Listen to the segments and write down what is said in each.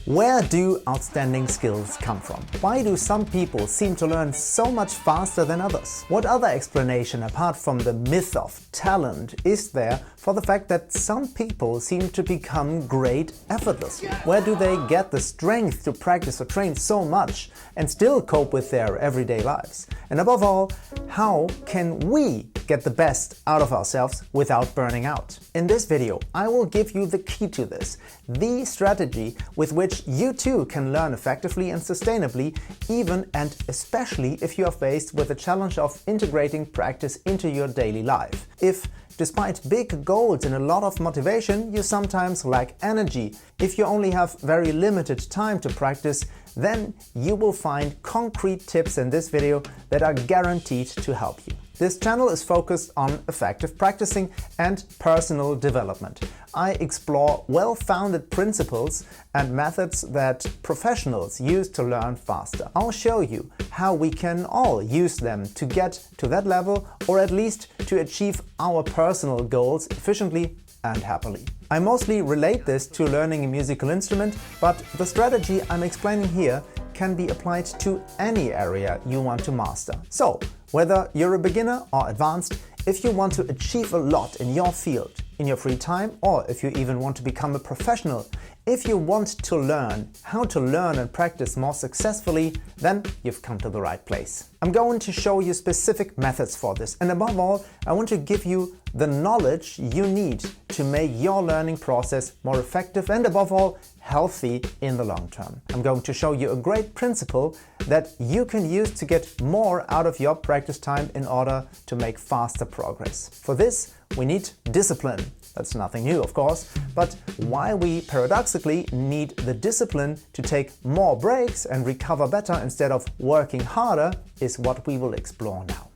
Where do outstanding skills come from? Why do some people seem to learn so much faster than others? What other explanation apart from the myth of talent is there for the fact that some people seem to become great effortlessly? Where do they get the strength to practice or train so much and still cope with their everyday lives? And above all, how can we get the best out of ourselves without burning out? In this video, I will give you the key to this, the strategy with which you too can learn effectively and sustainably, even and especially if you are faced with the challenge of integrating practice into your daily life. If, despite big goals and a lot of motivation, you sometimes lack energy, if you only have very limited time to practice, then you will find concrete tips in this video that are guaranteed to help you. This channel is focused on effective practicing and personal development. I explore well-founded principles and methods that professionals use to learn faster. I'll show you how we can all use them to get to that level, or at least to achieve our personal goals efficiently and happily. I mostly relate this to learning a musical instrument, but the strategy I'm explaining here can be applied to any area you want to master. So, whether you're a beginner or advanced, if you want to achieve a lot in your field, in your free time, or if you even want to become a professional, if you want to learn how to learn and practice more successfully, then you've come to the right place. I'm going to show you specific methods for this, and above all, I want to give you the knowledge you need to make your learning process more effective and above all, healthy in the long term. I'm going to show you a great principle that you can use to get more out of your practice time in order to make faster progress. For this, we need discipline. That's nothing new, of course, but why we paradoxically need the discipline to take more breaks and recover better instead of working harder is what we will explore now.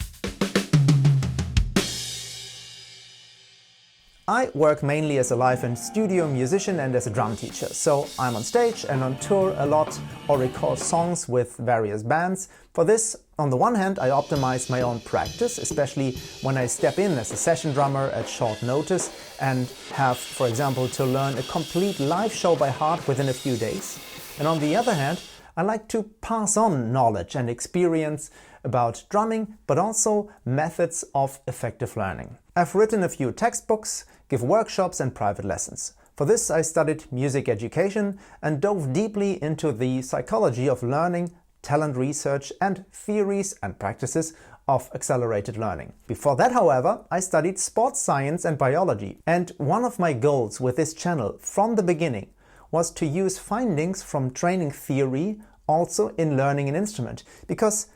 I work mainly as a live and studio musician and as a drum teacher, so I'm on stage and on tour a lot or record songs with various bands. For this, on the one hand, I optimize my own practice, especially when I step in as a session drummer at short notice and have, for example, to learn a complete live show by heart within a few days. And on the other hand, I like to pass on knowledge and experience about drumming, but also methods of effective learning. I've written a few textbooks, give workshops and private lessons. For this, I studied music education and dove deeply into the psychology of learning, talent research and theories and practices of accelerated learning. Before that, however, I studied sports science and biology. And one of my goals with this channel from the beginning was to use findings from training theory also in learning an instrument, because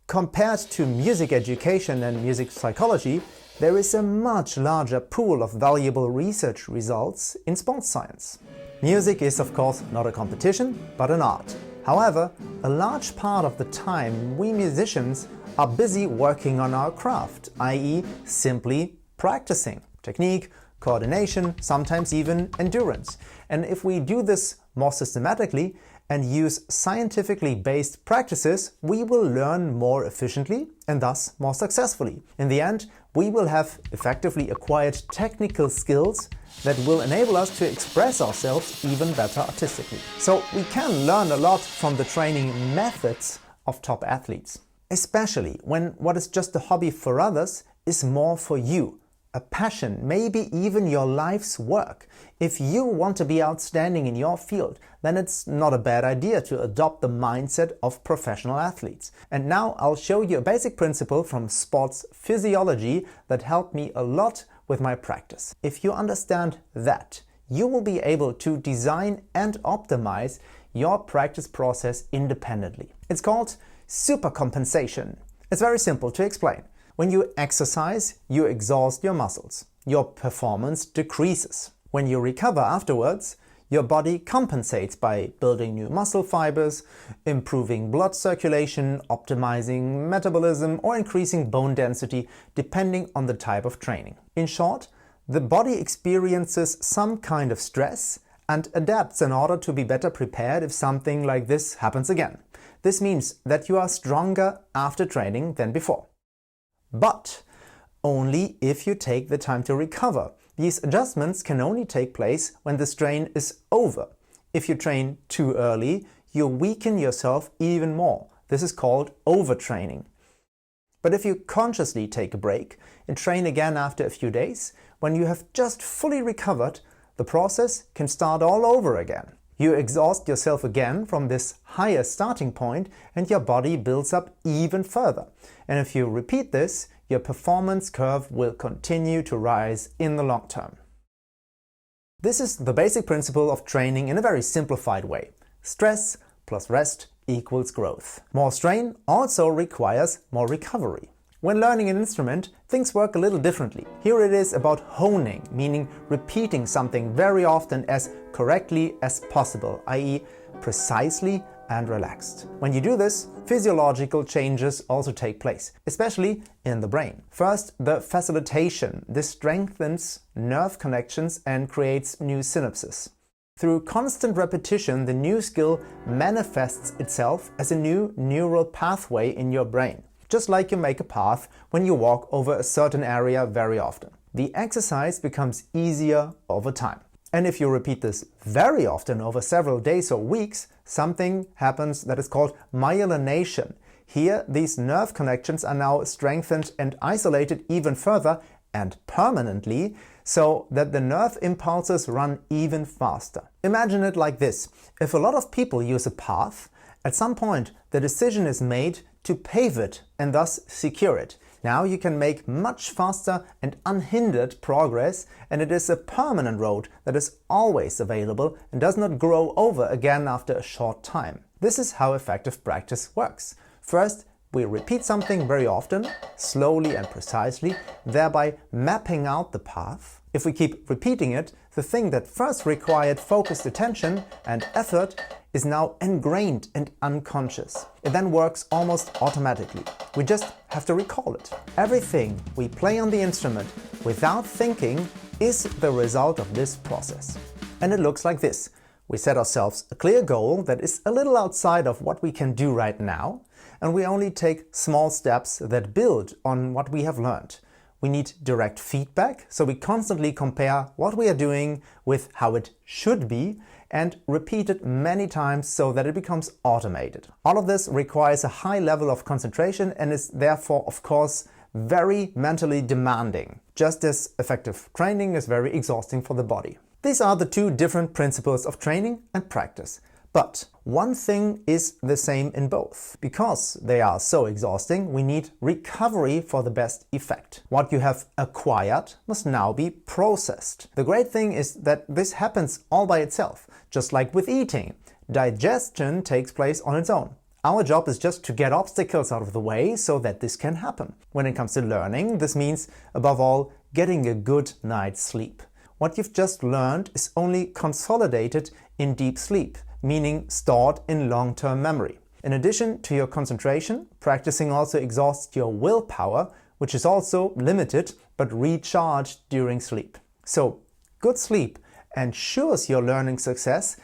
compared to music education and music psychology, there is a much larger pool of valuable research results in sports science. Music is, of course, not a competition, but an art. However, a large part of the time we musicians are busy working on our craft, i.e. simply practicing technique, coordination, sometimes even endurance. And if we do this more systematically and use scientifically based practices, we will learn more efficiently and thus more successfully. In the end, we will have effectively acquired technical skills that will enable us to express ourselves even better artistically. So we can learn a lot from the training methods of top athletes, especially when what is just a hobby for others is more for you. A passion, maybe even your life's work. If you want to be outstanding in your field, then it's not a bad idea to adopt the mindset of professional athletes. And now I'll show you a basic principle from sports physiology that helped me a lot with my practice. If you understand that, you will be able to design and optimize your practice process independently. It's called supercompensation. It's very simple to explain. When you exercise, you exhaust your muscles. Your performance decreases. When you recover afterwards, your body compensates by building new muscle fibers, improving blood circulation, optimizing metabolism, or increasing bone density, depending on the type of training. In short, the body experiences some kind of stress and adapts in order to be better prepared if something like this happens again. This means that you are stronger after training than before. But only if you take the time to recover. These adjustments can only take place when the strain is over. if you train too early, you weaken yourself even more. This is called overtraining. But if you consciously take a break and train again after a few days, when you have just fully recovered, the process can start all over again. You exhaust yourself again from this higher starting point and your body builds up even further. And if you repeat this, your performance curve will continue to rise in the long term. This is the basic principle of training in a very simplified way. Stress plus rest equals growth. More strain also requires more recovery. When learning an instrument, things work a little differently. Here it is about honing, meaning repeating something very often as correctly as possible, i.e. precisely and relaxed. When you do this, physiological changes also take place, especially in the brain. First, the facilitation. This strengthens nerve connections and creates new synapses. Through constant repetition, the new skill manifests itself as a new neural pathway in your brain. Just like you make a path when you walk over a certain area very often. The exercise becomes easier over time. And if you repeat this very often over several days or weeks, something happens that is called myelination. Here, these nerve connections are now strengthened and isolated even further and permanently, so that the nerve impulses run even faster. Imagine it like this. If a lot of people use a path, at some point the decision is made to pave it and thus secure it. Now you can make much faster and unhindered progress, and it is a permanent road that is always available and does not grow over again after a short time. This is how effective practice works. First, we repeat something very often, slowly and precisely, thereby mapping out the path. If we keep repeating it, the thing that first required focused attention and effort is now ingrained and unconscious. It then works almost automatically. We just have to recall it. Everything we play on the instrument without thinking is the result of this process. And it looks like this. We set ourselves a clear goal that is a little outside of what we can do right now, and we only take small steps that build on what we have learned. We need direct feedback, so we constantly compare what we are doing with how it should be and repeat it many times so that it becomes automated. All of this requires a high level of concentration and is therefore, of course, very mentally demanding, just as effective training is very exhausting for the body. These are the two different principles of training and practice. But one thing is the same in both. Because they are so exhausting, we need recovery for the best effect. What you have acquired must now be processed. The great thing is that this happens all by itself, just like with eating. Digestion takes place on its own. Our job is just to get obstacles out of the way so that this can happen. When it comes to learning, this means, above all, getting a good night's sleep. What you've just learned is only consolidated in deep sleep, meaning stored in long-term memory. In addition to your concentration, practicing also exhausts your willpower, which is also limited but recharged during sleep. So, good sleep ensures your learning success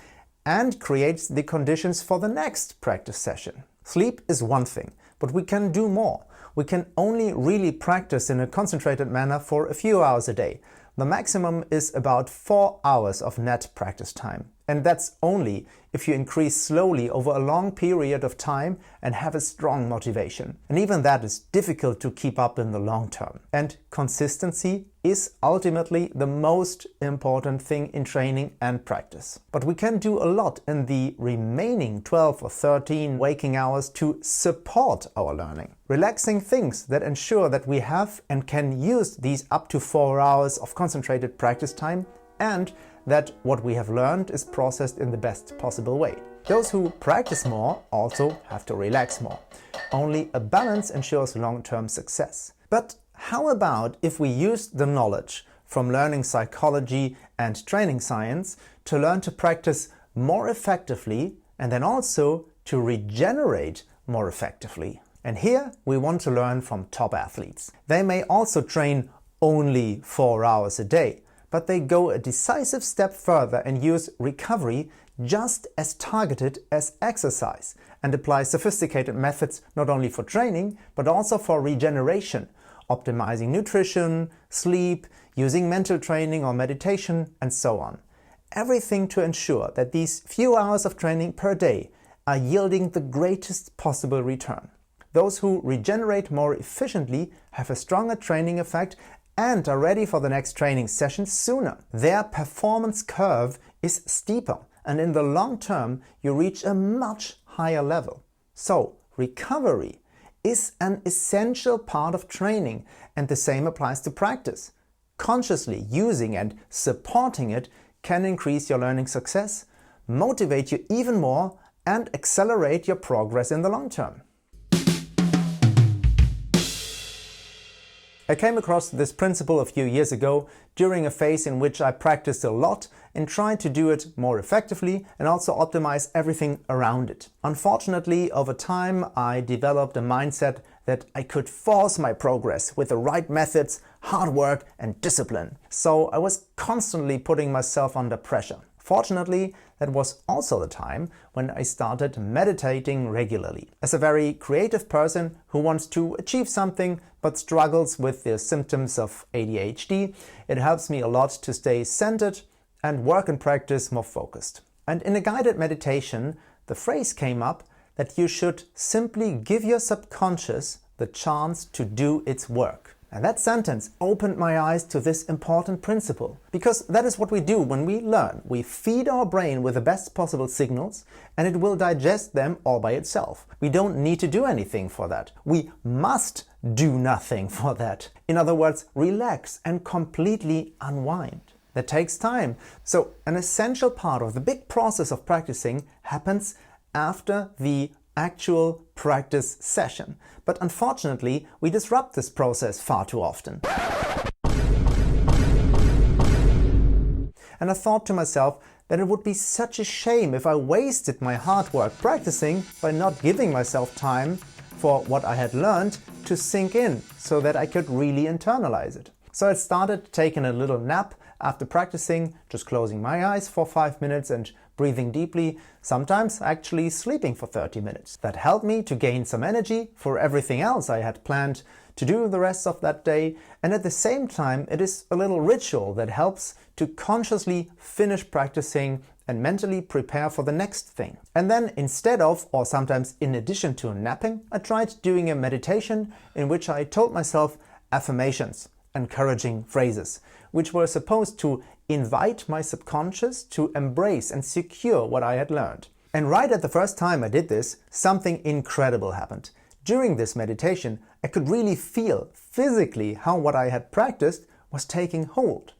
and creates the conditions for the next practice session. Sleep is one thing, but we can do more. We can only really practice in a concentrated manner for a few hours a day. The maximum is about 4 hours of net practice time. And that's only if you increase slowly over a long period of time and have a strong motivation. And even that is difficult to keep up in the long term. And consistency is ultimately the most important thing in training and practice. But we can do a lot in the remaining 12 or 13 waking hours to support our learning. Relaxing things that ensure that we have and can use these up to 4 hours of concentrated practice time, and that what we have learned is processed in the best possible way. Those who practice more also have to relax more. Only a balance ensures long-term success. But how about if we use the knowledge from learning psychology and training science to learn to practice more effectively and then also to regenerate more effectively? And here we want to learn from top athletes. They may also train only 4 hours a day, but they go a decisive step further and use recovery just as targeted as exercise and apply sophisticated methods not only for training but also for regeneration, optimizing nutrition, sleep, using mental training or meditation, and so on. everything to ensure that these few hours of training per day are yielding the greatest possible return. Those who regenerate more efficiently have a stronger training effect and are ready for the next training session sooner. Their performance curve is steeper, and in the long term you reach a much higher level. So, recovery is an essential part of training, and the same applies to practice. Consciously using and supporting it can increase your learning success, motivate you even more, and accelerate your progress in the long term. I came across this principle a few years ago during a phase in which I practiced a lot and tried to do it more effectively and also optimize everything around it. Unfortunately, over time I developed a mindset that I could force my progress with the right methods, hard work and discipline. So I was constantly putting myself under pressure. Fortunately, that was also the time when I started meditating regularly. As a very creative person who wants to achieve something but struggles with the symptoms of ADHD, it helps me a lot to stay centered and work and practice more focused. And in a guided meditation, the phrase came up that you should simply give your subconscious the chance to do its work. And that sentence opened my eyes to this important principle, because that is what we do when we learn. We feed our brain with the best possible signals and it will digest them all by itself. We don't need to do anything for that. We must do nothing for that. In other words, relax and completely unwind. That takes time. So an essential part of the big process of practicing happens after the actual practice session. But unfortunately, we disrupt this process far too often. And I thought to myself that it would be such a shame if I wasted my hard work practicing by not giving myself time for what I had learned to sink in so that I could really internalize it. So I started taking a little nap after practicing, just closing my eyes for 5 minutes and breathing deeply, sometimes actually sleeping for 30 minutes. That helped me to gain some energy for everything else I had planned to do the rest of that day, and at the same time it is a little ritual that helps to consciously finish practicing and mentally prepare for the next thing. And then instead of, or sometimes in addition to napping, I tried doing a meditation in which I told myself affirmations, encouraging phrases, which were supposed to invite my subconscious to embrace and secure what I had learned. And right at the first time I did this, something incredible happened. During this meditation, I could really feel physically how what I had practiced was taking hold.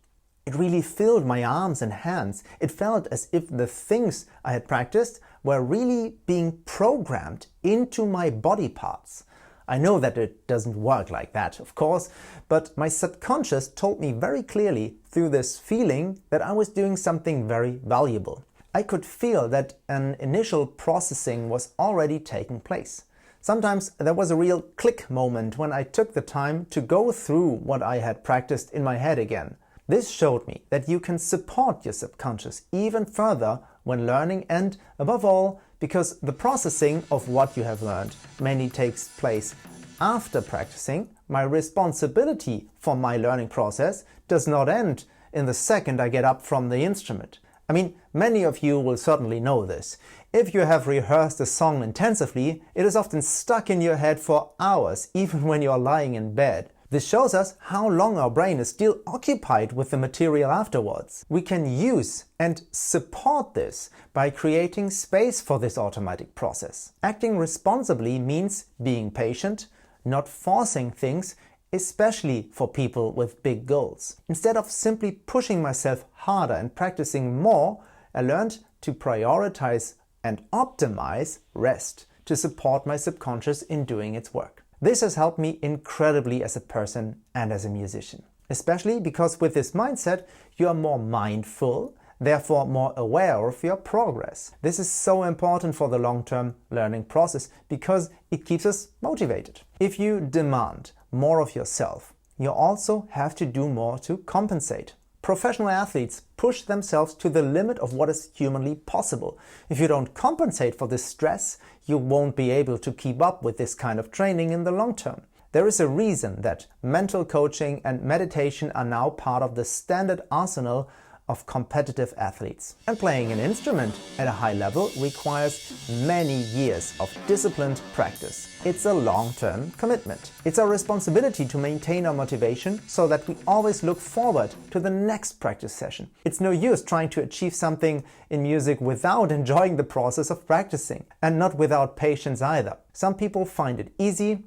It really filled my arms and hands. It felt as if the things I had practiced were really being programmed into my body parts. I know that it doesn't work like that, of course, but my subconscious told me very clearly through this feeling that I was doing something very valuable. I could feel that an initial processing was already taking place. Sometimes there was a real click moment when I took the time to go through what I had practiced in my head again. This showed me that you can support your subconscious even further when learning, and above all, because the processing of what you have learned mainly takes place after practicing, my responsibility for my learning process does not end in the second I get up from the instrument. I mean, many of you will certainly know this. If you have rehearsed a song intensively, it is often stuck in your head for hours, even when you are lying in bed. This shows us how long our brain is still occupied with the material afterwards. We can use and support this by creating space for this automatic process. Acting responsibly means being patient, not forcing things, especially for people with big goals. Instead of simply pushing myself harder and practicing more, I learned to prioritize and optimize rest to support my subconscious in doing its work. This has helped me incredibly as a person and as a musician. Especially because with this mindset, you are more mindful, therefore more aware of your progress. This is so important for the long-term learning process because it keeps us motivated. If you demand more of yourself, you also have to do more to compensate. Professional athletes push themselves to the limit of what is humanly possible. If you don't compensate for this stress, you won't be able to keep up with this kind of training in the long term. There is a reason that mental coaching and meditation are now part of the standard arsenal of competitive athletes. And playing an instrument at a high level requires many years of disciplined practice. It's a long-term commitment. It's our responsibility to maintain our motivation so that we always look forward to the next practice session. It's no use trying to achieve something in music without enjoying the process of practicing, and not without patience either. Some people find it easy,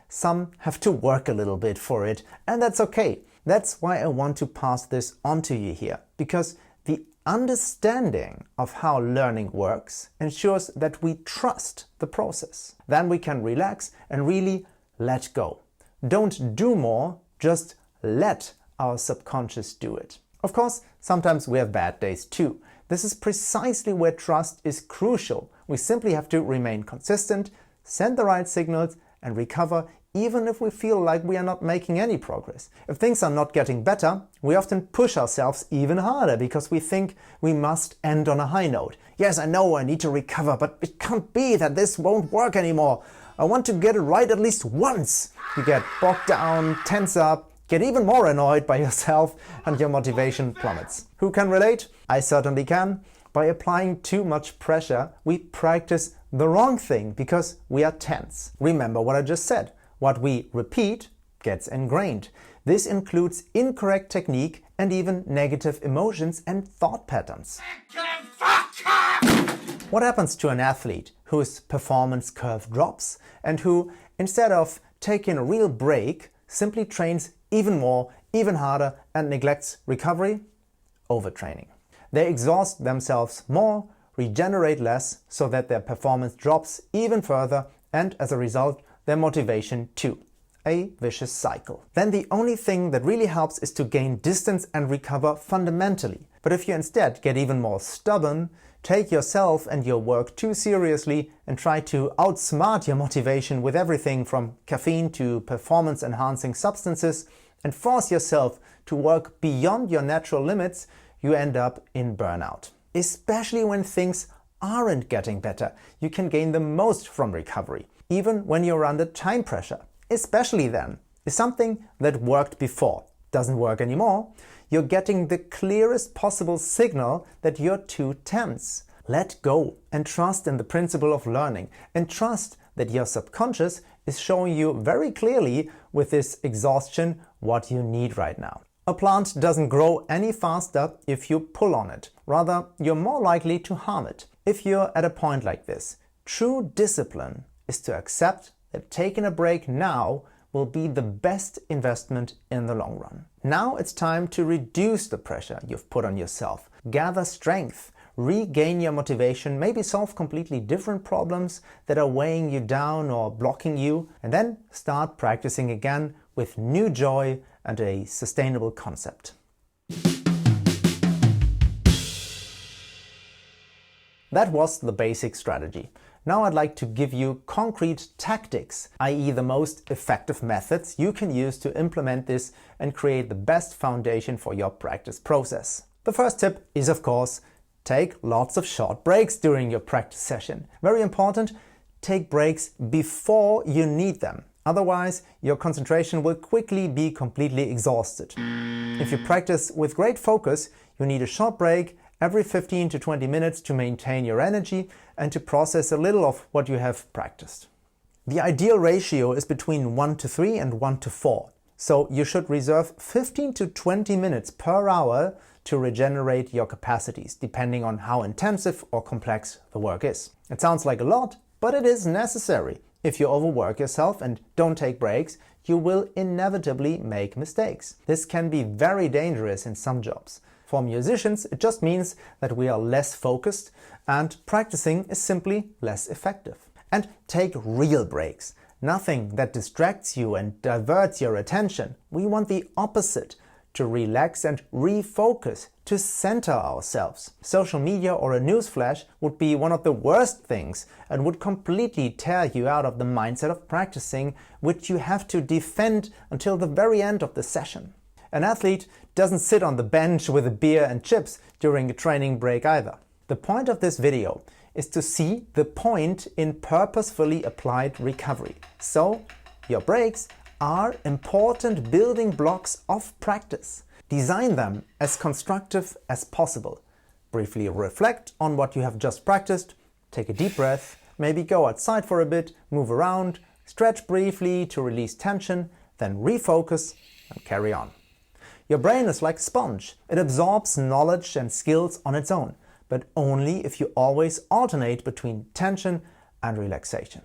some have to work a little bit for it, and that's okay. That's why I want to pass this on to you here, because the understanding of how learning works ensures that we trust the process. Then we can relax and really let go. Don't do more, just let our subconscious do it. Of course, sometimes we have bad days too. This is precisely where trust is crucial. We simply have to remain consistent, send the right signals, and recover even if we feel like we are not making any progress. If things are not getting better, we often push ourselves even harder because we think we must end on a high note. Yes, I know I need to recover, but it can't be that this won't work anymore. I want to get it right at least once. You get bogged down, tense up, get even more annoyed by yourself, and your motivation plummets. Who can relate? I certainly can. By applying too much pressure, we practice the wrong thing because we are tense. Remember what I just said. What we repeat gets ingrained. This includes incorrect technique and even negative emotions and thought patterns. What happens to an athlete whose performance curve drops and who, instead of taking a real break, simply trains even more, even harder, and neglects recovery? Overtraining. They exhaust themselves more, regenerate less, so that their performance drops even further, and as a result, their motivation too. A vicious cycle. Then the only thing that really helps is to gain distance and recover fundamentally. But if you instead get even more stubborn, take yourself and your work too seriously, and try to outsmart your motivation with everything from caffeine to performance-enhancing substances, and force yourself to work beyond your natural limits, you end up in burnout. Especially when things aren't getting better, you can gain the most from recovery, even when you're under time pressure. Especially then, if something that worked before doesn't work anymore, you're getting the clearest possible signal that you're too tense. Let go and trust in the principle of learning, and trust that your subconscious is showing you very clearly with this exhaustion what you need right now. A plant doesn't grow any faster if you pull on it. Rather, you're more likely to harm it. If you're at a point like this, true discipline is to accept that taking a break now will be the best investment in the long run. Now it's time to reduce the pressure you've put on yourself, gather strength, regain your motivation, maybe solve completely different problems that are weighing you down or blocking you, and then start practicing again with new joy and a sustainable concept. That was the basic strategy. Now I'd like to give you concrete tactics, i.e. the most effective methods you can use to implement this and create the best foundation for your practice process. The first tip is, of course, take lots of short breaks during your practice session. Very important, take breaks before you need them. Otherwise, your concentration will quickly be completely exhausted. If you practice with great focus, you need a short break every 15 to 20 minutes to maintain your energy and to process a little of what you have practiced. The ideal ratio is between 1:3 and 1:4. So you should reserve 15 to 20 minutes per hour to regenerate your capacities, depending on how intensive or complex the work is. It sounds like a lot, but it is necessary. If you overwork yourself and don't take breaks, you will inevitably make mistakes. This can be very dangerous in some jobs. For musicians, it just means that we are less focused and practicing is simply less effective. And take real breaks. Nothing that distracts you and diverts your attention. We want the opposite, to relax and refocus, to center ourselves. Social media or a newsflash would be one of the worst things and would completely tear you out of the mindset of practicing, which you have to defend until the very end of the session. An athlete doesn't sit on the bench with a beer and chips during a training break either. The point of this video is to see the point in purposefully applied recovery. So, your breaks are important building blocks of practice. Design them as constructive as possible. Briefly reflect on what you have just practiced, take a deep breath, maybe go outside for a bit, move around, stretch briefly to release tension, then refocus and carry on. Your brain is like a sponge. It absorbs knowledge and skills on its own, but only if you always alternate between tension and relaxation.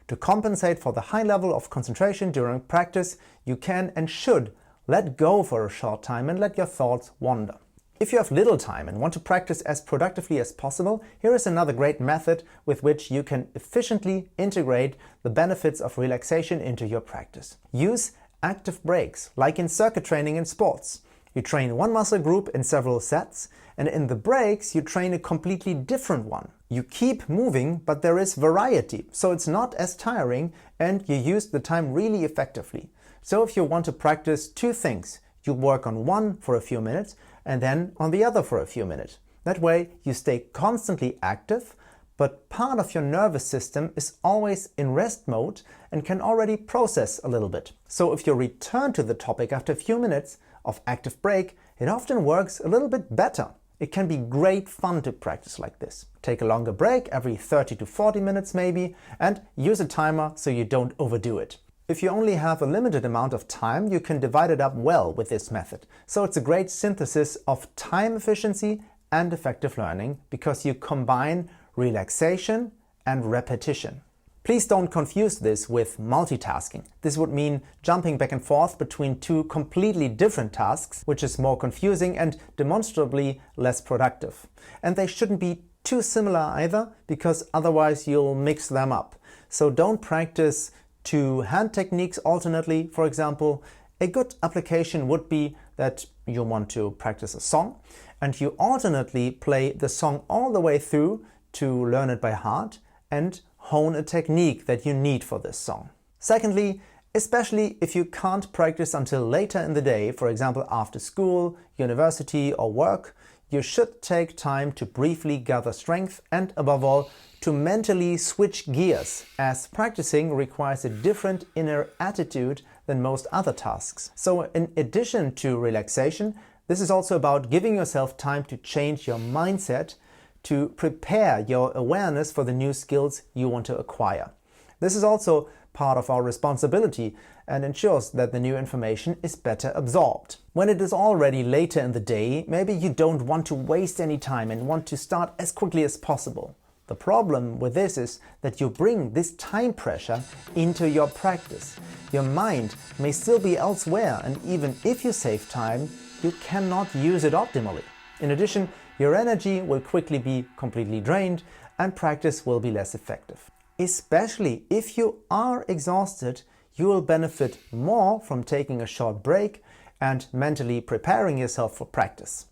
To compensate for the high level of concentration during practice, you can and should let go for a short time and let your thoughts wander. If you have little time and want to practice as productively as possible, here is another great method with which you can efficiently integrate the benefits of relaxation into your practice. Use active breaks, like in circuit training in sports. You train one muscle group in several sets, and in the breaks you train a completely different one. You keep moving, but there is variety, so it's not as tiring and you use the time really effectively. So if you want to practice two things, you work on one for a few minutes and then on the other for a few minutes. That way you stay constantly active, but part of your nervous system is always in rest mode and can already process a little bit. So if you return to the topic after a few minutes of active break, it often works a little bit better. It can be great fun to practice like this. Take a longer break every 30 to 40 minutes maybe, and use a timer so you don't overdo it. If you only have a limited amount of time, you can divide it up well with this method. So it's a great synthesis of time efficiency and effective learning because you combine relaxation and repetition. Please don't confuse this with multitasking. This would mean jumping back and forth between two completely different tasks, which is more confusing and demonstrably less productive. And they shouldn't be too similar either, because otherwise you'll mix them up. So don't practice two hand techniques alternately, for example. A good application would be that you want to practice a song and you alternately play the song all the way through to learn it by heart and hone a technique that you need for this song. Secondly, especially if you can't practice until later in the day, for example after school, university or work, you should take time to briefly gather strength and above all to mentally switch gears, as practicing requires a different inner attitude than most other tasks. So in addition to relaxation, this is also about giving yourself time to change your mindset, to prepare your awareness for the new skills you want to acquire. This is also part of our responsibility and ensures that the new information is better absorbed. When it is already later in the day, maybe you don't want to waste any time and want to start as quickly as possible. The problem with this is that you bring this time pressure into your practice. Your mind may still be elsewhere, and even if you save time, you cannot use it optimally. In addition, your energy will quickly be completely drained and practice will be less effective. Especially if you are exhausted, you will benefit more from taking a short break and mentally preparing yourself for practice.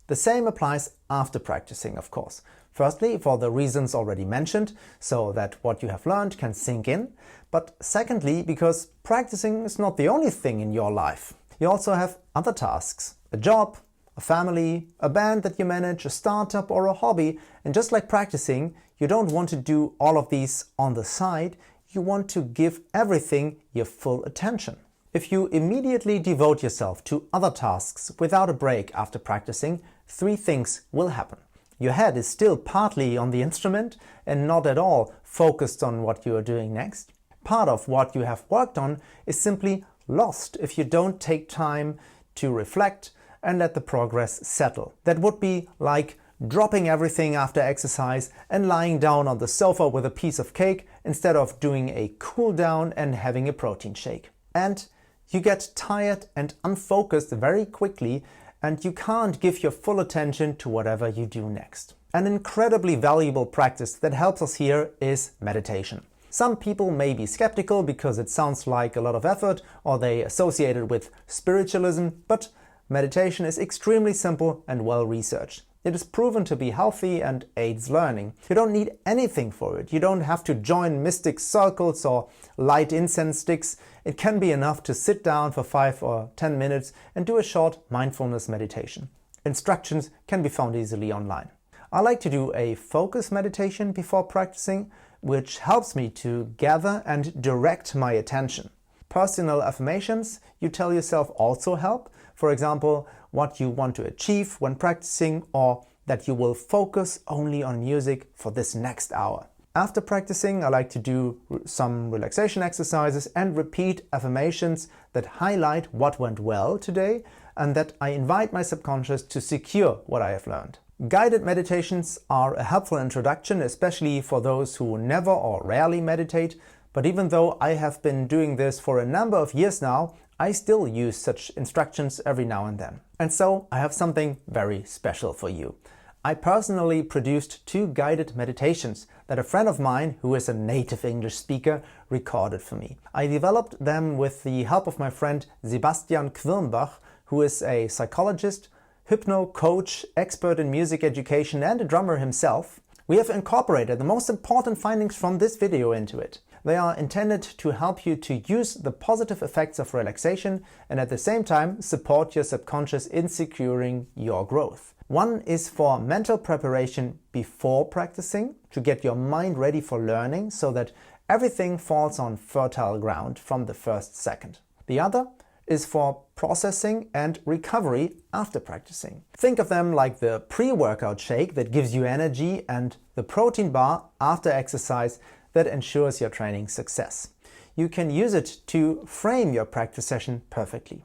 The same applies after practicing, of course. Firstly, for the reasons already mentioned, so that what you have learned can sink in. But secondly, because practicing is not the only thing in your life. You also have other tasks, a job, a family, a band that you manage, a startup or a hobby. And just like practicing, you don't want to do all of these on the side. You want to give everything your full attention. If you immediately devote yourself to other tasks without a break after practicing, three things will happen. Your head is still partly on the instrument and not at all focused on what you are doing next. Part of what you have worked on is simply lost if you don't take time to reflect and let the progress settle. That would be like dropping everything after exercise and lying down on the sofa with a piece of cake instead of doing a cool down and having a protein shake. And you get tired and unfocused very quickly, and you can't give your full attention to whatever you do next. An incredibly valuable practice that helps us here is meditation. Some people may be skeptical because it sounds like a lot of effort or they associate it with spiritualism, but meditation is extremely simple and well researched. It is proven to be healthy and aids learning. You don't need anything for it. You don't have to join mystic circles or light incense sticks. It can be enough to sit down for 5 or 10 minutes and do a short mindfulness meditation. Instructions can be found easily online. I like to do a focus meditation before practicing, which helps me to gather and direct my attention. Personal affirmations, you tell yourself, also help, For example, what you want to achieve when practicing, or that you will focus only on music for this next hour. After practicing, I like to do some relaxation exercises and repeat affirmations that highlight what went well today and that I invite my subconscious to secure what I have learned. Guided meditations are a helpful introduction, especially for those who never or rarely meditate. But even though I have been doing this for a number of years now, I still use such instructions every now and then. And so I have something very special for you. I personally produced 2 guided meditations that a friend of mine, who is a native English speaker, recorded for me. I developed them with the help of my friend Sebastian Quirnbach, who is a psychologist, hypno coach, expert in music education and a drummer himself. We have incorporated the most important findings from this video into it. They are intended to help you to use the positive effects of relaxation and at the same time support your subconscious in securing your growth. One is for mental preparation before practicing, to get your mind ready for learning so that everything falls on fertile ground from the first second. The other is for processing and recovery after practicing. Think of them like the pre-workout shake that gives you energy and the protein bar after exercise that ensures your training success. You can use it to frame your practice session perfectly.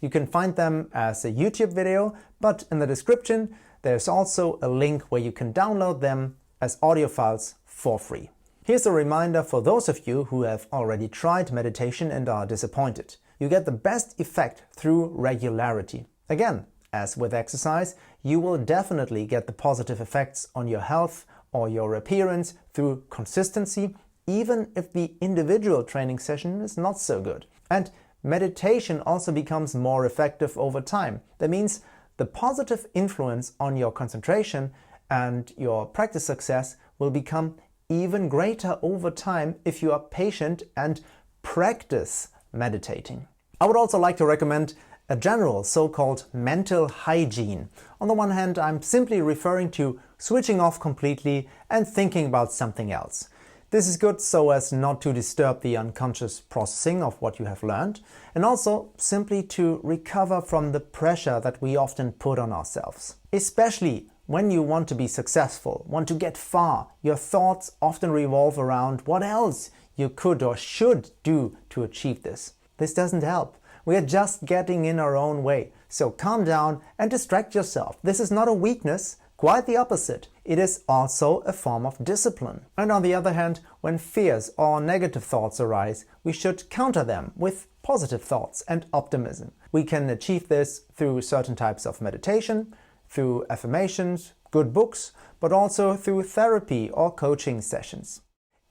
You can find them as a YouTube video, but in the description there's also a link where you can download them as audio files for free. Here's a reminder for those of you who have already tried meditation and are disappointed. You get the best effect through regularity. Again, as with exercise, you will definitely get the positive effects on your health or your appearance through consistency, even if the individual training session is not so good. And meditation also becomes more effective over time. That means the positive influence on your concentration and your practice success will become even greater over time if you are patient and practice meditating. I would also like to recommend a general so-called mental hygiene. On the one hand, I'm simply referring to switching off completely and thinking about something else. This is good so as not to disturb the unconscious processing of what you have learned, and also simply to recover from the pressure that we often put on ourselves. Especially when you want to be successful, want to get far, your thoughts often revolve around what else you could or should do to achieve this. This doesn't help. We are just getting in our own way. So calm down and distract yourself. This is not a weakness, quite the opposite. It is also a form of discipline. And on the other hand, when fears or negative thoughts arise, we should counter them with positive thoughts and optimism. We can achieve this through certain types of meditation, through affirmations, good books, but also through therapy or coaching sessions.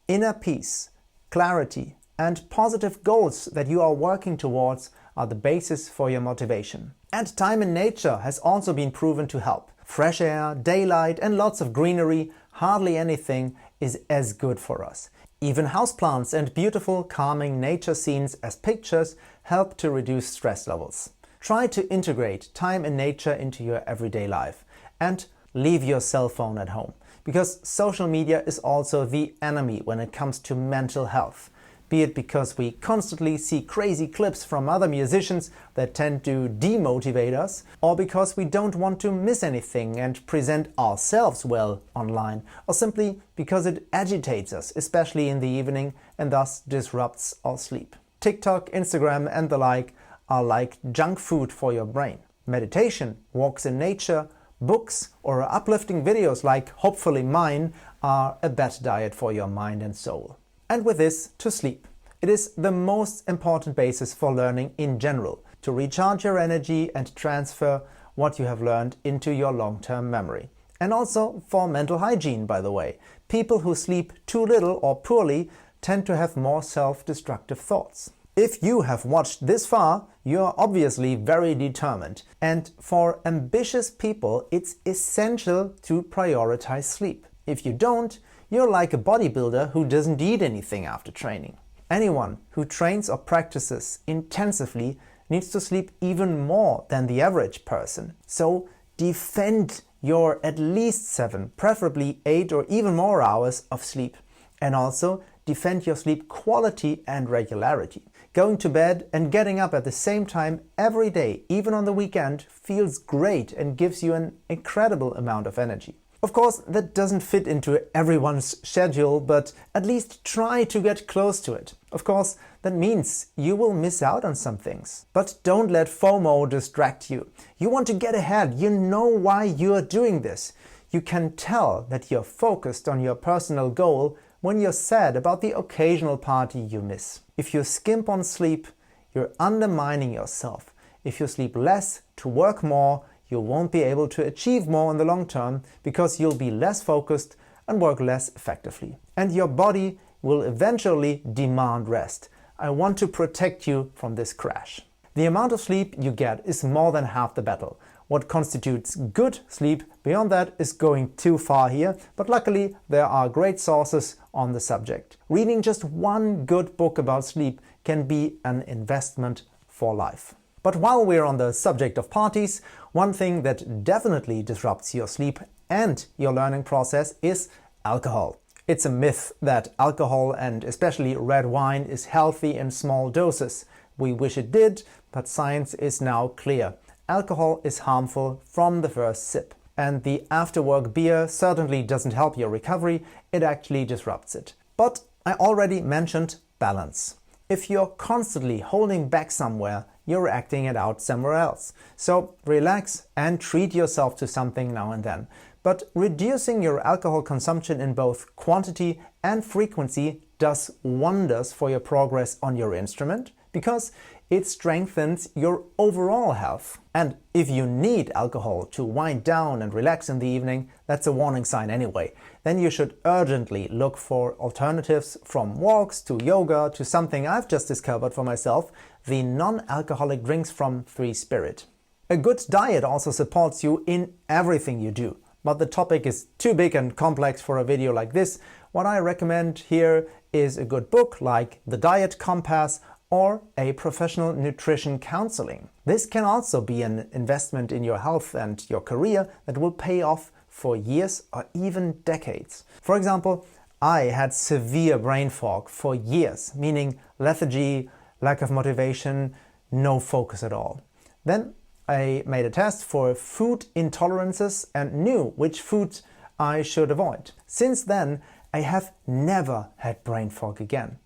Inner peace, clarity, and positive goals that you are working towards are the basis for your motivation. And time in nature has also been proven to help. Fresh air, daylight, and lots of greenery, hardly anything is as good for us. Even houseplants and beautiful, calming nature scenes as pictures help to reduce stress levels. Try to integrate time in nature into your everyday life and leave your cell phone at home, because social media is also the enemy when it comes to mental health. Be it because we constantly see crazy clips from other musicians that tend to demotivate us, or because we don't want to miss anything and present ourselves well online, or simply because it agitates us, especially in the evening, and thus disrupts our sleep. TikTok, Instagram and the like are like junk food for your brain. Meditation, walks in nature, books or uplifting videos like hopefully mine are a better diet for your mind and soul. And with this, to sleep. It is the most important basis for learning in general, to recharge your energy and transfer what you have learned into your long-term memory. And also for mental hygiene, by the way. People who sleep too little or poorly tend to have more self-destructive thoughts. If you have watched this far, you are obviously very determined. And for ambitious people, it's essential to prioritize sleep. If you don't, you're like a bodybuilder who doesn't eat anything after training. Anyone who trains or practices intensively needs to sleep even more than the average person. So defend your at least 7, preferably 8 or even more hours of sleep. And also defend your sleep quality and regularity. Going to bed and getting up at the same time every day, even on the weekend, feels great and gives you an incredible amount of energy. Of course, that doesn't fit into everyone's schedule, but at least try to get close to it. Of course, that means you will miss out on some things. But don't let FOMO distract you. You want to get ahead. You know why you're doing this. You can tell that you're focused on your personal goal when you're sad about the occasional party you miss. If you skimp on sleep, you're undermining yourself. If you sleep less to work more, you won't be able to achieve more in the long term because you'll be less focused and work less effectively. And your body will eventually demand rest. I want to protect you from this crash. The amount of sleep you get is more than half the battle. What constitutes good sleep beyond that is going too far here, but luckily there are great sources on the subject. Reading just one good book about sleep can be an investment for life. But while we're on the subject of parties, one thing that definitely disrupts your sleep and your learning process is alcohol. It's a myth that alcohol, and especially red wine, is healthy in small doses. We wish it did, but science is now clear. Alcohol is harmful from the first sip. And the after-work beer certainly doesn't help your recovery, it actually disrupts it. But I already mentioned balance. If you're constantly holding back somewhere, you're acting it out somewhere else. So relax and treat yourself to something now and then. But reducing your alcohol consumption in both quantity and frequency does wonders for your progress on your instrument because it strengthens your overall health. And if you need alcohol to wind down and relax in the evening, that's a warning sign anyway. Then you should urgently look for alternatives, from walks to yoga to something I've just discovered for myself, the non-alcoholic drinks from 3 Spirit. A good diet also supports you in everything you do. But the topic is too big and complex for a video like this. What I recommend here is a good book like The Diet Compass or a professional nutrition counseling. This can also be an investment in your health and your career that will pay off for years or even decades. For example, I had severe brain fog for years, meaning lethargy, lack of motivation, no focus at all. Then I made a test for food intolerances and knew which foods I should avoid. Since then, I have never had brain fog again.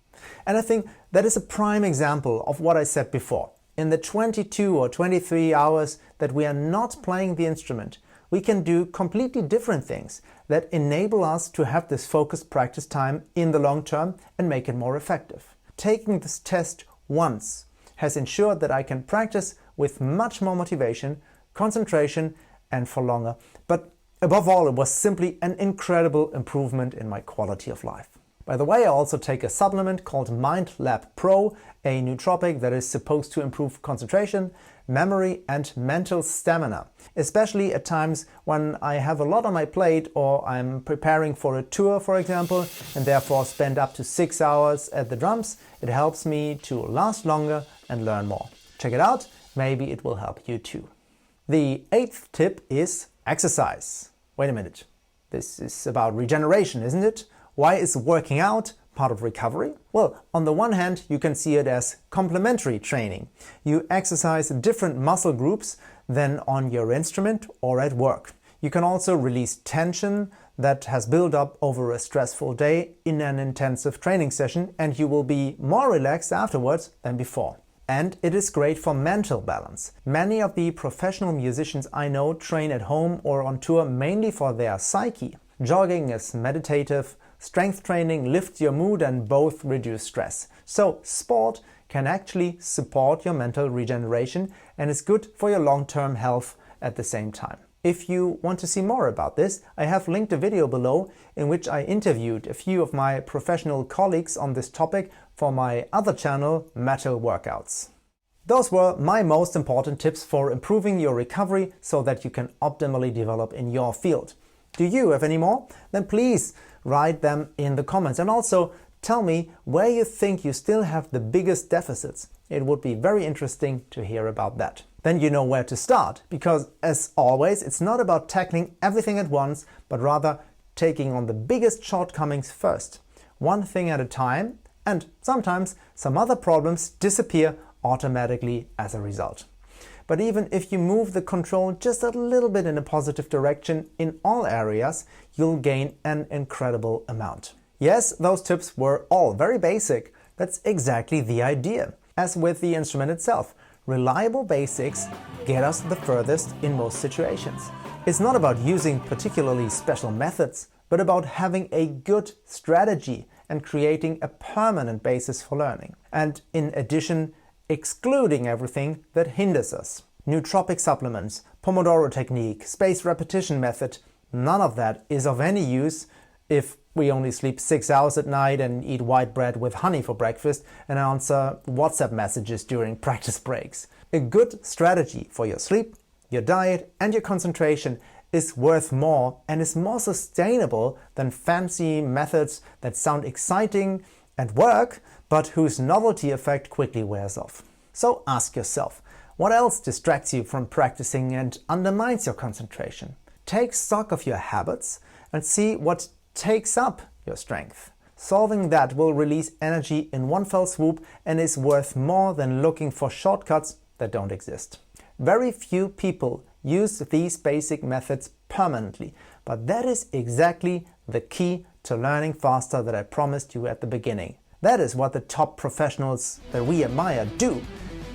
And I think that is a prime example of what I said before. In the 22 or 23 hours that we are not playing the instrument, we can do completely different things that enable us to have this focused practice time in the long term and make it more effective. Taking this test once has ensured that I can practice with much more motivation, concentration, and for longer. But above all, it was simply an incredible improvement in my quality of life. By the way, I also take a supplement called MindLab Pro, a nootropic that is supposed to improve concentration, memory, and mental stamina. Especially at times when I have a lot on my plate or I'm preparing for a tour, for example, and therefore spend up to 6 hours at the drums, it helps me to last longer and learn more. Check it out, maybe it will help you too. The 8th tip is exercise. Wait a minute, this is about regeneration, isn't it? Why is working out part of recovery? Well, on the one hand, you can see it as complementary training. You exercise different muscle groups than on your instrument or at work. You can also release tension that has built up over a stressful day in an intensive training session, and you will be more relaxed afterwards than before. And it is great for mental balance. Many of the professional musicians I know train at home or on tour mainly for their psyche. Jogging is meditative, strength training lifts your mood and both reduce stress. So sport can actually support your mental regeneration and is good for your long-term health at the same time. If you want to see more about this, I have linked a video below in which I interviewed a few of my professional colleagues on this topic for my other channel, Metal Workouts. Those were my most important tips for improving your recovery so that you can optimally develop in your field. Do you have any more? Then please write them in the comments and also tell me where you think you still have the biggest deficits. It would be very interesting to hear about that. Then you know where to start, because as always, it's not about tackling everything at once, but rather taking on the biggest shortcomings first. one thing at a time, and sometimes some other problems disappear automatically as a result. But even if you move the control just a little bit in a positive direction in all areas, you'll gain an incredible amount. Yes, those tips were all very basic. That's exactly the idea. As with the instrument itself, reliable basics get us the furthest in most situations. It's not about using particularly special methods, but about having a good strategy and creating a permanent basis for learning. And in addition, excluding everything that hinders us. Nootropic supplements, Pomodoro technique, spaced repetition method, none of that is of any use if we only sleep 6 hours at night and eat white bread with honey for breakfast and answer WhatsApp messages during practice breaks. A good strategy for your sleep, your diet and your concentration is worth more and is more sustainable than fancy methods that sound exciting and work, but whose novelty effect quickly wears off. So ask yourself, what else distracts you from practicing and undermines your concentration? Take stock of your habits and see what takes up your strength. Solving that will release energy in one fell swoop and is worth more than looking for shortcuts that don't exist. Very few people use these basic methods permanently, but that is exactly the key to learning faster that I promised you at the beginning. That is what the top professionals that we admire do.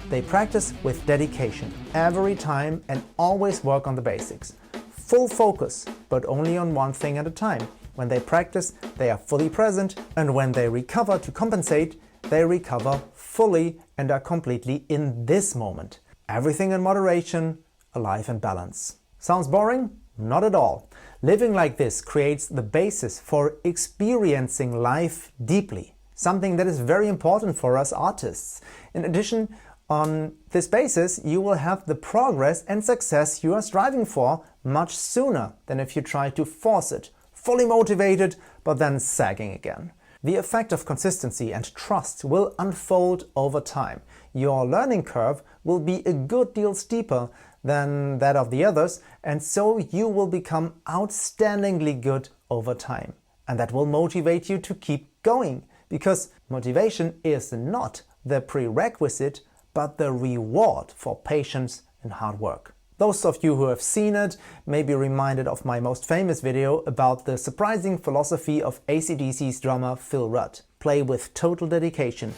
They practice with dedication every time and always work on the basics. Full focus, but only on one thing at a time. When they practice, they are fully present, and when they recover to compensate, they recover fully and are completely in this moment. Everything in moderation, alive and balance. Sounds boring? Not at all. Living like this creates the basis for experiencing life deeply. Something that is very important for us artists. In addition, on this basis, you will have the progress and success you are striving for much sooner than if you try to force it, fully motivated, but then sagging again. The effect of consistency and trust will unfold over time. Your learning curve will be a good deal steeper than that of the others, and so you will become outstandingly good over time. And that will motivate you to keep going. Because motivation is not the prerequisite, but the reward for patience and hard work. Those of you who have seen it may be reminded of my most famous video about the surprising philosophy of AC/DC's drummer Phil Rudd. Play with total dedication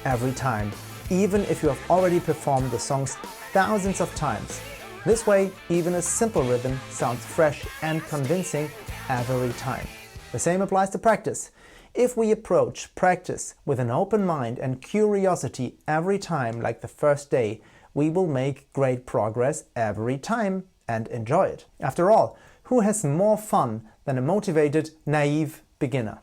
every time, even if you have already performed the songs thousands of times. This way, even a simple rhythm sounds fresh and convincing every time. The same applies to practice. If we approach practice with an open mind and curiosity every time like the first day, we will make great progress every time and enjoy it. After all, who has more fun than a motivated, naive beginner?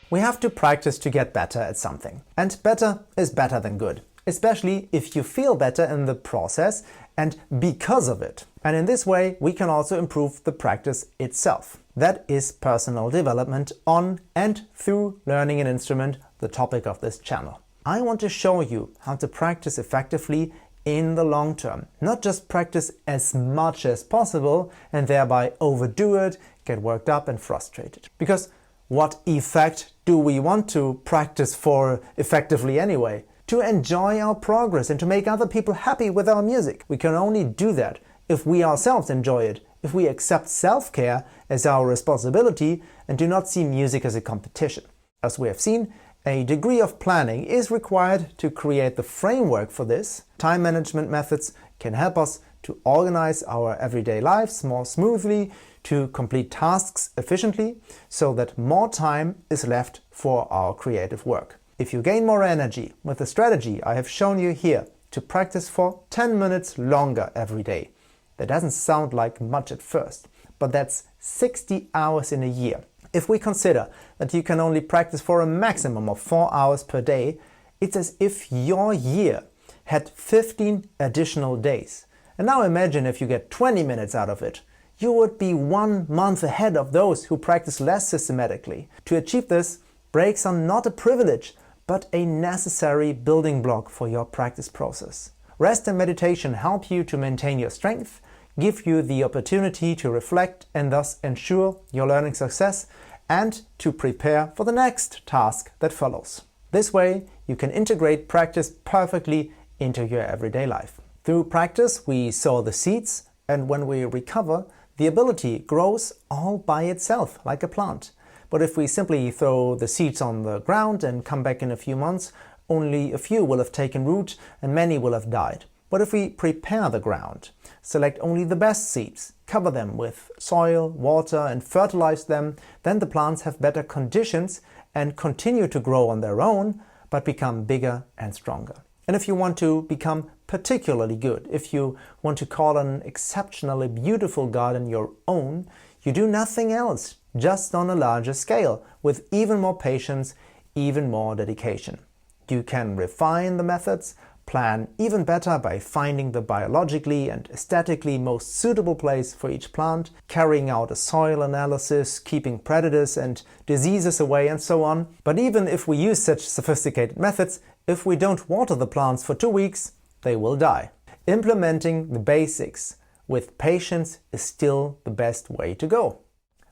We have to practice to get better at something. And better is better than good, especially if you feel better in the process and because of it. And in this way, we can also improve the practice itself. That is personal development on and through learning an instrument, the topic of this channel. I want to show you how to practice effectively in the long term. Not just practice as much as possible and thereby overdo it, get worked up and frustrated. Because what effect do we want to practice for effectively anyway? To enjoy our progress and to make other people happy with our music. We can only do that if we ourselves enjoy it, if we accept self-care as our responsibility and do not see music as a competition. As we have seen, a degree of planning is required to create the framework for this. Time management methods can help us to organize our everyday lives more smoothly, to complete tasks efficiently, so that more time is left for our creative work. If you gain more energy with the strategy I have shown you here to practice for 10 minutes longer every day, that doesn't sound like much at first, but that's 60 hours in a year. If we consider that you can only practice for a maximum of 4 hours per day, it's as if your year had 15 additional days. And now imagine if you get 20 minutes out of it. You would be 1 month ahead of those who practice less systematically. To achieve this, breaks are not a privilege, but a necessary building block for your practice process. Rest and meditation help you to maintain your strength, give you the opportunity to reflect and thus ensure your learning success and to prepare for the next task that follows. This way, you can integrate practice perfectly into your everyday life. Through practice, we sow the seeds, and when we recover, the ability grows all by itself, like a plant. But if we simply throw the seeds on the ground and come back in a few months, only a few will have taken root and many will have died. But if we prepare the ground, select only the best seeds, cover them with soil, water and fertilize them, then the plants have better conditions and continue to grow on their own, but become bigger and stronger. And if you want to become particularly good, if you want to call an exceptionally beautiful garden your own, you do nothing else, just on a larger scale, with even more patience, even more dedication. You can refine the methods, plan even better by finding the biologically and aesthetically most suitable place for each plant, carrying out a soil analysis, keeping predators and diseases away and so on. But even if we use such sophisticated methods, if we don't water the plants for 2 weeks, they will die. Implementing the basics with patience is still the best way to go.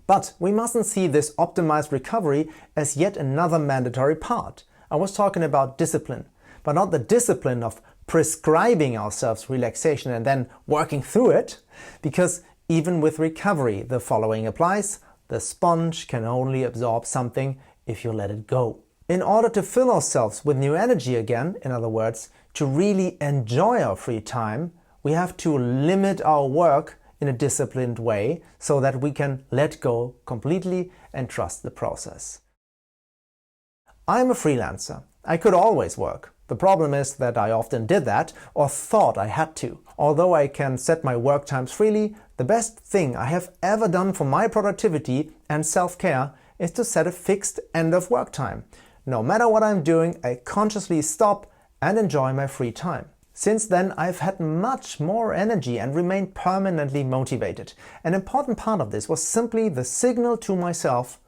But we mustn't see this optimized recovery as yet another mandatory part. I was talking about discipline, but not the discipline of prescribing ourselves relaxation and then working through it, because even with recovery the following applies: the sponge can only absorb something if you let it go. In order to fill ourselves with new energy again, in other words, to really enjoy our free time, we have to limit our work in a disciplined way so that we can let go completely and trust the process. I'm a freelancer. I could always work. The problem is that I often did that or thought I had to. Although I can set my work times freely, the best thing I have ever done for my productivity and self-care is to set a fixed end of work time. No matter what I'm doing, I consciously stop and enjoy my free time. Since then, I've had much more energy and remained permanently motivated. An important part of this was simply the signal to myself: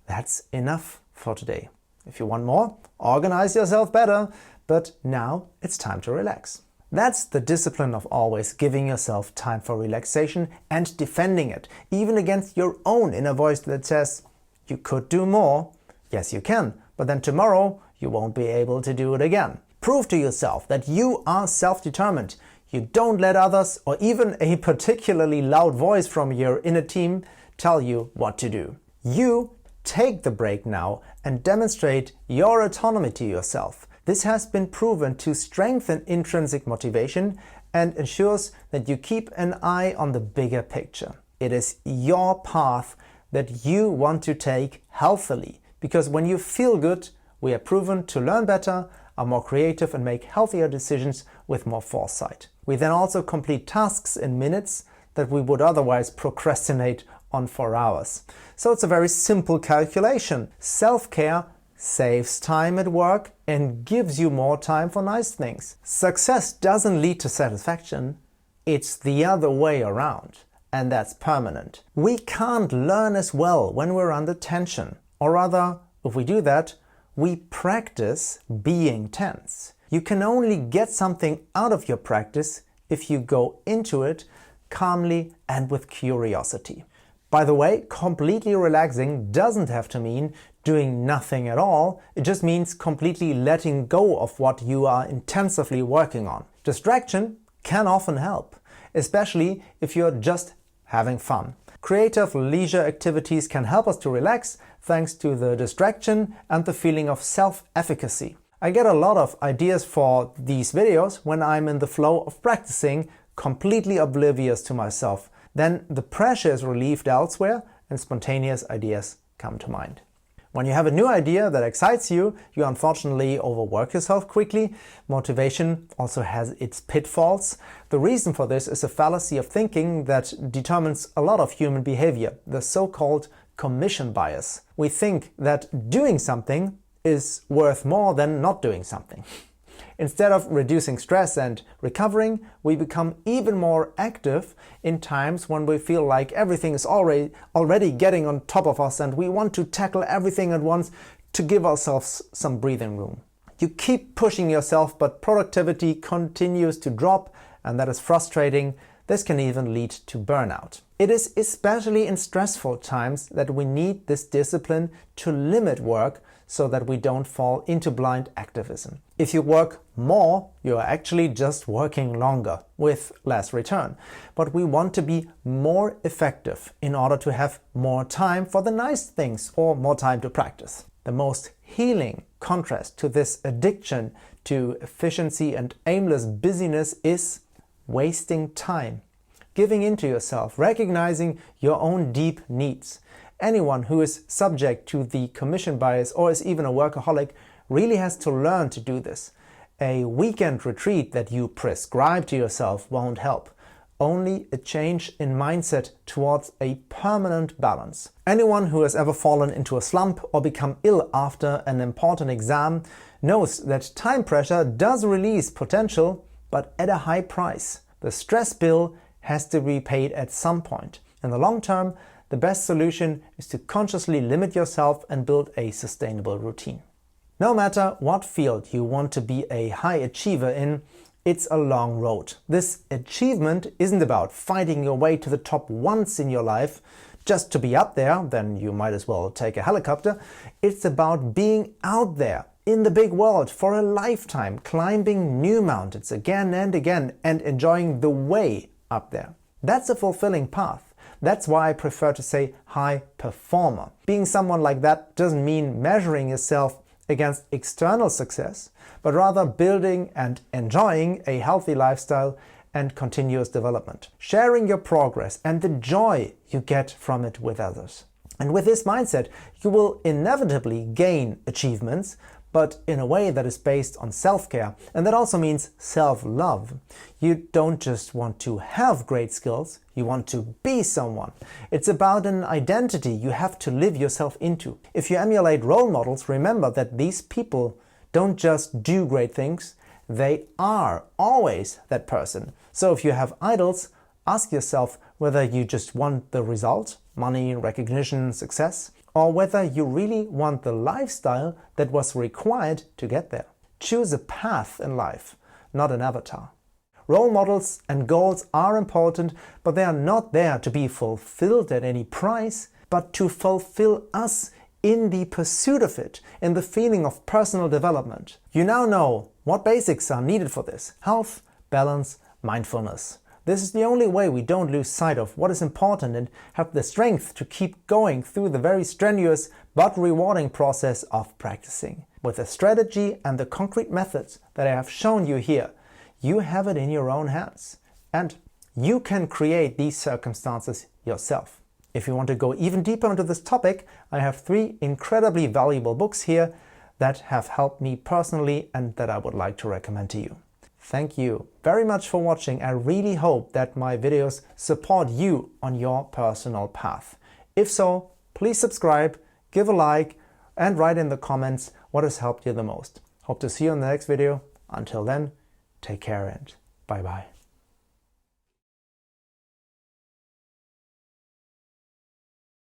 that's enough for today. If you want more, organize yourself better, but now it's time to relax. That's the discipline of always giving yourself time for relaxation and defending it, even against your own inner voice that says, you could do more. Yes, you can, but then tomorrow you won't be able to do it again. Prove to yourself that you are self-determined. You don't let others or even a particularly loud voice from your inner team tell you what to do. You take the break now and demonstrate your autonomy to yourself. This has been proven to strengthen intrinsic motivation and ensures that you keep an eye on the bigger picture. It is your path that you want to take healthily, because when you feel good, we are proven to learn better, are more creative and make healthier decisions with more foresight. We then also complete tasks in minutes that we would otherwise procrastinate on for hours. So it's a very simple calculation. Self-care saves time at work and gives you more time for nice things. Success doesn't lead to satisfaction. It's the other way around, and that's permanent. We can't learn as well when we're under tension. Or rather, if we do that, we practice being tense. You can only get something out of your practice if you go into it calmly and with curiosity. By the way, completely relaxing doesn't have to mean doing nothing at all. It just means completely letting go of what you are intensively working on. Distraction can often help, especially if you're just having fun. Creative leisure activities can help us to relax thanks to the distraction and the feeling of self-efficacy. I get a lot of ideas for these videos when I'm in the flow of practicing, completely oblivious to myself. Then the pressure is relieved elsewhere and spontaneous ideas come to mind. When you have a new idea that excites you, you unfortunately overwork yourself quickly. Motivation also has its pitfalls. The reason for this is a fallacy of thinking that determines a lot of human behavior, the so-called commission bias. We think that doing something is worth more than not doing something. Instead of reducing stress and recovering, we become even more active in times when we feel like everything is already getting on top of us and we want to tackle everything at once to give ourselves some breathing room. You keep pushing yourself, but productivity continues to drop, and that is frustrating. This can even lead to burnout. It is especially in stressful times that we need this discipline to limit work so that we don't fall into blind activism. If you work more, you are actually just working longer with less return. But we want to be more effective in order to have more time for the nice things or more time to practice. The most healing contrast to this addiction to efficiency and aimless busyness is wasting time. Giving into yourself, recognizing your own deep needs. Anyone who is subject to the commission bias or is even a workaholic really has to learn to do this. A weekend retreat that you prescribe to yourself won't help. Only a change in mindset towards a permanent balance. Anyone who has ever fallen into a slump or become ill after an important exam knows that time pressure does release potential, but at a high price. The stress bill has to be paid at some point. In the long term, the best solution is to consciously limit yourself and build a sustainable routine. No matter what field you want to be a high achiever in, it's a long road. This achievement isn't about fighting your way to the top once in your life. Just to be up there, then you might as well take a helicopter. It's about being out there in the big world for a lifetime, climbing new mountains again and again and enjoying the way up there. That's a fulfilling path. That's why I prefer to say high performer. Being someone like that doesn't mean measuring yourself against external success, but rather building and enjoying a healthy lifestyle and continuous development. Sharing your progress and the joy you get from it with others. And with this mindset, you will inevitably gain achievements, but in a way that is based on self-care. And that also means self-love. You don't just want to have great skills, you want to be someone. It's about an identity you have to live yourself into. If you emulate role models, remember that these people don't just do great things, they are always that person. So if you have idols, ask yourself whether you just want the result, money, recognition, success, or whether you really want the lifestyle that was required to get there. Choose a path in life, not an avatar. Role models and goals are important, but they are not there to be fulfilled at any price, but to fulfill us in the pursuit of it, in the feeling of personal development. You now know what basics are needed for this: health, balance, mindfulness. This is the only way we don't lose sight of what is important and have the strength to keep going through the very strenuous but rewarding process of practicing. With the strategy and the concrete methods that I have shown you here, you have it in your own hands. And you can create these circumstances yourself. If you want to go even deeper into this topic, I have 3 incredibly valuable books here that have helped me personally and that I would like to recommend to you. Thank you very much for watching. I really hope that my videos support you on your personal path. If so, please subscribe, give a like, and write in the comments what has helped you the most. Hope to see you in the next video. Until then, take care and bye-bye.